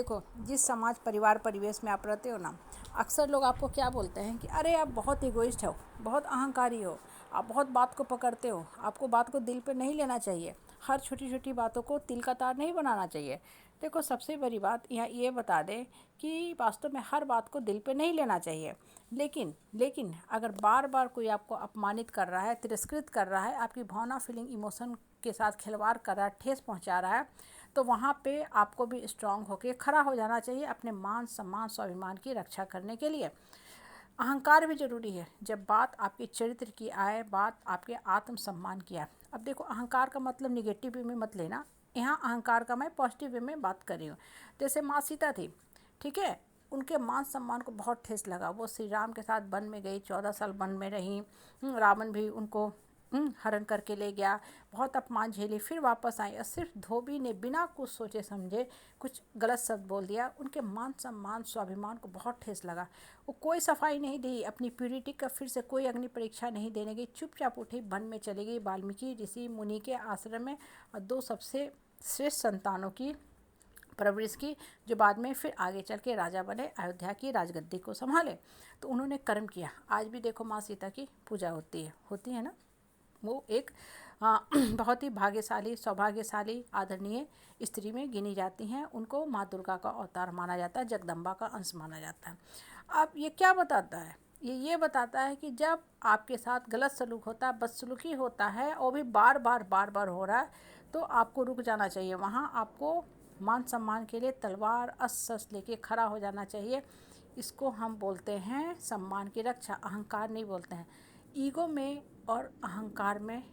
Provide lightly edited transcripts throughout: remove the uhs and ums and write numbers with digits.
देखो, जिस समाज परिवार परिवेश में आप रहते हो ना, अक्सर लोग आपको क्या बोलते हैं कि अरे आप बहुत इगोइस्ट हो, बहुत अहंकारी हो, आप बहुत बात को पकड़ते हो, आपको बात को दिल पे नहीं लेना चाहिए, हर छोटी छोटी बातों को तिल का तार नहीं बनाना चाहिए। देखो, सबसे बड़ी बात यहाँ ये बता दें कि वास्तव में हर बात को दिल पे नहीं लेना चाहिए। लेकिन लेकिन अगर बार बार कोई आपको अपमानित कर रहा है, तिरस्कृत कर रहा है, आपकी भावना, फीलिंग, इमोशन के साथ खिलवाड़ कर रहा है, ठेस पहुंचा रहा है, तो वहाँ पे आपको भी स्ट्रांग होकर खड़ा हो जाना चाहिए अपने मान सम्मान स्वाभिमान की रक्षा करने के लिए। अहंकार भी ज़रूरी है जब बात आपके चरित्र की आए, बात आपके आत्मसम्मान की आए। अब देखो, अहंकार का मतलब निगेटिव वे में मत लेना, यहाँ अहंकार का मैं पॉजिटिव वे में बात कर रही हूँ। जैसे माँ सीता थी, ठीक है, उनके मान सम्मान को बहुत ठेस लगा। वो श्री राम के साथ वन में गई, 14 साल वन में रही। रावण भी उनको हरण करके ले गया, बहुत अपमान झेली, फिर वापस आई और सिर्फ धोबी ने बिना कुछ सोचे समझे कुछ गलत शब्द बोल दिया। उनके मान सम्मान स्वाभिमान को बहुत ठेस लगा। वो कोई सफाई नहीं दी, अपनी प्यूरिटी का फिर से कोई अग्नि परीक्षा नहीं देने गई, चुपचाप उठी, वन में चली गई, वाल्मीकि ऋषि मुनि के आश्रम में, और 2 सबसे श्रेष्ठ संतानों की परवरिश की, जो बाद में फिर आगे चल के राजा बने, अयोध्या की राजगद्दी को संभाले। तो उन्होंने कर्म किया। आज भी देखो, माँ सीता की पूजा होती है ना। वो एक बहुत ही भाग्यशाली, सौभाग्यशाली, आदरणीय स्त्री में गिनी जाती हैं। उनको माँ दुर्गा का अवतार माना जाता है, जगदम्बा का अंश माना जाता है। अब ये क्या बताता है? ये बताता है कि जब आपके साथ गलत सलूक होता है, बदसलूकी होता है, और भी बार बार हो रहा है, तो आपको रुक जाना चाहिए। वहाँ आपको मान सम्मान के लिए तलवार अस्त्र लेके खड़ा हो जाना चाहिए। इसको हम बोलते हैं सम्मान की रक्षा, अहंकार नहीं बोलते हैं। ईगो में और अहंकार में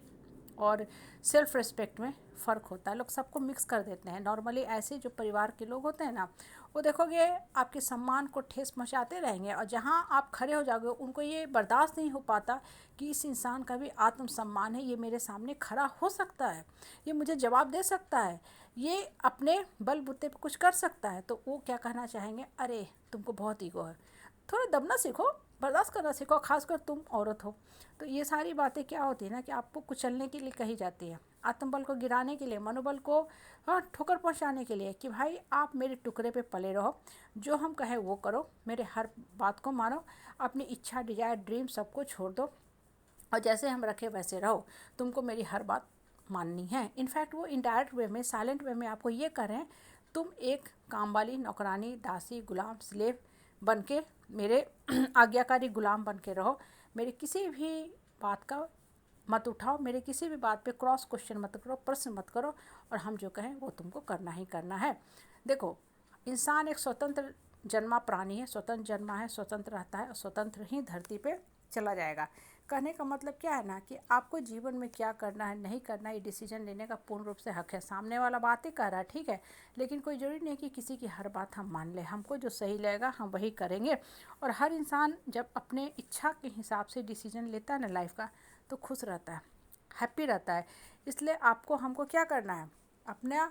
और सेल्फ रिस्पेक्ट में फ़र्क होता है। लोग सबको मिक्स कर देते हैं। नॉर्मली ऐसे जो परिवार के लोग होते हैं ना, वो देखोगे आपके सम्मान को ठेस पहुंचाते रहेंगे, और जहां आप खड़े हो जाओगे उनको ये बर्दाश्त नहीं हो पाता कि इस इंसान का भी आत्मसम्मान है, ये मेरे सामने खड़ा हो सकता है, ये मुझे जवाब दे सकता है, ये अपने बलबूते पर कुछ कर सकता है। तो वो क्या कहना चाहेंगे, अरे तुमको बहुत ईगो है, थोड़ा दबना सीखो, बर्दाश्त करना सीखो, खासकर तुम औरत हो। तो ये सारी बातें क्या होती है ना, कि आपको कुचलने के लिए कही जाती है, आत्मबल को गिराने के लिए, मनोबल को ठोकर पहुंचाने के लिए, कि भाई आप मेरे टुकड़े पे पले रहो, जो हम कहें वो करो, मेरे हर बात को मानो, अपनी इच्छा, डिजायर, ड्रीम सबको छोड़ दो, और जैसे हम रखे वैसे रहो, तुमको मेरी हर बात माननी है। इनफैक्ट वो इनडायरेक्ट वे में, साइलेंट वे में आपको ये करें, तुम एक काम वाली, नौकरानी, दासी, गुलाम, स्लेव बन के, मेरे आज्ञाकारी गुलाम बन के रहो, मेरे किसी भी बात का मत उठाओ, मेरे किसी भी बात पे क्रॉस क्वेश्चन मत करो, प्रश्न मत करो, और हम जो कहें वो तुमको करना ही करना है। देखो, इंसान एक स्वतंत्र जन्मा प्राणी है, स्वतंत्र जन्मा है, स्वतंत्र रहता है, और स्वतंत्र ही धरती पे चला जाएगा। कहने का मतलब क्या है ना, कि आपको जीवन में क्या करना है, नहीं करना है, ये डिसीजन लेने का पूर्ण रूप से हक है। सामने वाला बातें कर रहा है, ठीक है, लेकिन कोई ज़रूरी नहीं कि किसी की हर बात हम मान लें। हमको जो सही लगेगा हम वही करेंगे। और हर इंसान जब अपने इच्छा के हिसाब से डिसीजन लेता है ना लाइफ का, तो खुश रहता है, हैप्पी रहता है। इसलिए आपको, हमको क्या करना है, अपना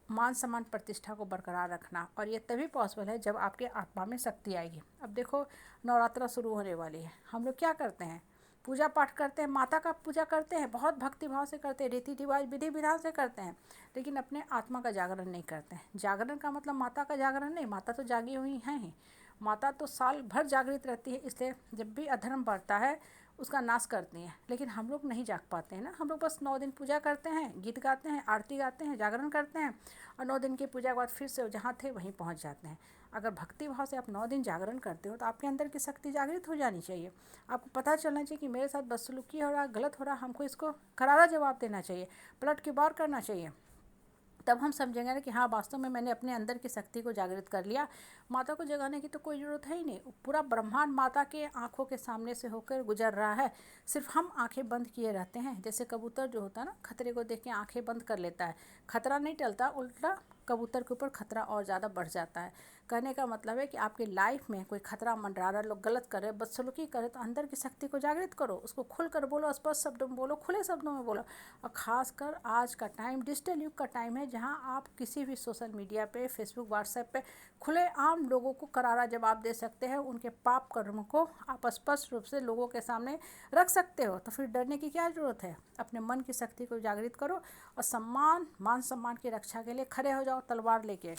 मान सम्मान प्रतिष्ठा को बरकरार रखना, और ये तभी पॉसिबल है जब आपके आत्मा में शक्ति आएगी। अब देखो, नवरात्रा शुरू होने वाली है, हम लोग क्या करते हैं, पूजा पाठ करते हैं, माता का पूजा करते हैं, बहुत भक्ति भाव से करते हैं, रीति रिवाज विधि विधान से करते हैं, लेकिन अपने आत्मा का जागरण नहीं करते हैं। जागरण का मतलब माता का जागरण नहीं, माता तो जागी हुई हैं ही, माता तो साल भर जागृत रहती है, इसलिए जब भी अधर्म बढ़ता है उसका नाश करती हैं। लेकिन हम लोग नहीं जाग पाते हैं ना, हम लोग बस 9 दिन पूजा करते हैं, गीत गाते हैं, आरती गाते हैं, जागरण करते हैं, और 9 दिन की पूजा के बाद फिर से जहाँ थे वहीं पहुँच जाते हैं। अगर भक्ति भाव से आप 9 दिन जागरण करते हो, तो आपके अंदर की शक्ति जागृत हो जानी चाहिए। आपको पता चलना चाहिए कि मेरे साथ बदसलूकी हो रहा, गलत हो रहा, हमको इसको करारा जवाब देना चाहिए, पलट के बार करना चाहिए। तब हम समझेंगे ना कि हाँ, वास्तव में मैंने अपने अंदर की शक्ति को जागृत कर लिया। माता को जगाने की तो कोई ज़रूरत है ही नहीं, पूरा ब्रह्मांड माता के आंखों के सामने से होकर गुजर रहा है, सिर्फ हम आंखें बंद किए रहते हैं। जैसे कबूतर जो होता है ना, खतरे को देख के आंखें बंद कर लेता है, खतरा नहीं टलता, उल्टा कबूतर के ऊपर खतरा और ज़्यादा बढ़ जाता है। कहने का मतलब है कि आपकी लाइफ में कोई खतरा मंडरा रहा है, लोग गलत कर रहे, बदसलूकी करे, तो अंदर की शक्ति को जागृत करो, उसको खुल कर बोलो, स्पष्ट शब्दों में बोलो, खुले शब्दों में बोलो। और ख़ासकर आज का टाइम डिजिटल युग का टाइम है, जहां आप किसी भी सोशल मीडिया पे, फेसबुक, व्हाट्सएप पे खुलेआम लोगों को करारा जवाब दे सकते हैं, उनके पाप कर्म को आप स्पष्ट रूप से लोगों के सामने रख सकते हो। तो फिर डरने की क्या ज़रूरत है? अपने मन की शक्ति को जागृत करो, और मान सम्मान की रक्षा के लिए खड़े हो जाओ, तलवार लेके।